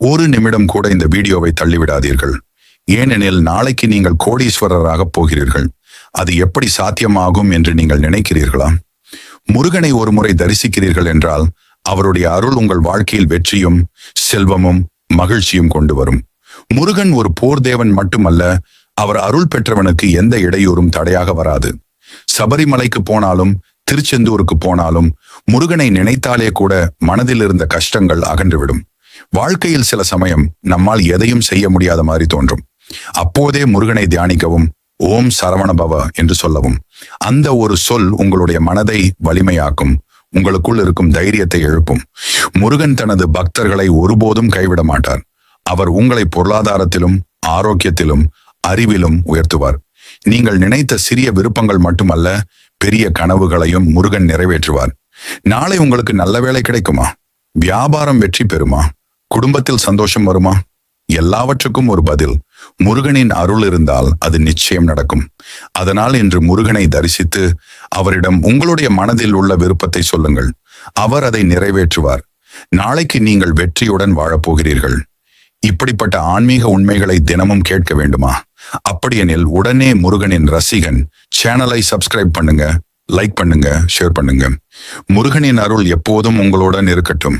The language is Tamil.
ஒரு நிமிடம் கூட இந்த வீடியோவை தள்ளிவிடாதீர்கள். ஏனெனில் நாளைக்கு நீங்கள் கோடீஸ்வரராக போகிறீர்கள். அது எப்படி சாத்தியமாகும் என்று நீங்கள் நினைக்கிறீர்களா? முருகனை ஒருமுறை தரிசிக்கிறீர்கள் என்றால் அவருடைய அருள் உங்கள் வாழ்க்கையில் வெற்றியும் செல்வமும் மகிழ்ச்சியும் கொண்டு வரும். முருகன் ஒரு போர் தேவன் மட்டுமல்ல, அவர் அருள் பெற்றவனுக்கு எந்த இடையூறும் தடையாக வராது. சபரிமலைக்கு போனாலும் திருச்செந்தூருக்கு போனாலும் முருகனை நினைத்தாலே கூட மனதில் இருந்த கஷ்டங்கள் அகன்றுவிடும். வாழ்க்கையில் சில சமயம் நம்மால் எதையும் செய்ய முடியாத மாதிரி தோன்றும். அப்போதே முருகனை தியானிக்கவும், ஓம் சரவணபவ என்று சொல்லவும். அந்த ஒரு சொல் உங்களுடைய மனதை வலிமையாக்கும், உங்களுக்குள் இருக்கும் தைரியத்தை எழுப்பும். முருகன் தனது பக்தர்களை ஒருபோதும் கைவிட மாட்டார். அவர் உங்களை பொருளாதாரத்திலும் ஆரோக்கியத்திலும் அறிவிலும் உயர்த்துவார். நீங்கள் நினைத்த சிறிய விருப்பங்கள் மட்டுமல்ல, பெரிய கனவுகளையும் முருகன் நிறைவேற்றுவார். நாளை உங்களுக்கு நல்ல வேலை கிடைக்குமா? வியாபாரம் வெற்றி பெறுமா? குடும்பத்தில் சந்தோஷம் வருமா? எல்லாவற்றுக்கும் ஒரு பதில், முருகனின் அருள் இருந்தால் அது நிச்சயம் நடக்கும். அதனால் இன்று முருகனை தரிசித்து அவரிடம் உங்களுடைய மனதில் உள்ள விருப்பத்தை சொல்லுங்கள். அவர் அதை நிறைவேற்றுவார். நாளைக்கு நீங்கள் வெற்றியுடன் வாழப்போகிறீர்கள். இப்படிப்பட்ட ஆன்மீக உண்மைகளை தினமும் கேட்க வேண்டுமா? அப்படியெனில் உடனே முருகனின் ரசிகன் சேனலை சப்ஸ்கிரைப் பண்ணுங்க, லைக் பண்ணுங்க, ஷேர் பண்ணுங்க. முருகனின் அருள் எப்போதும் உங்களுடன் இருக்கட்டும்.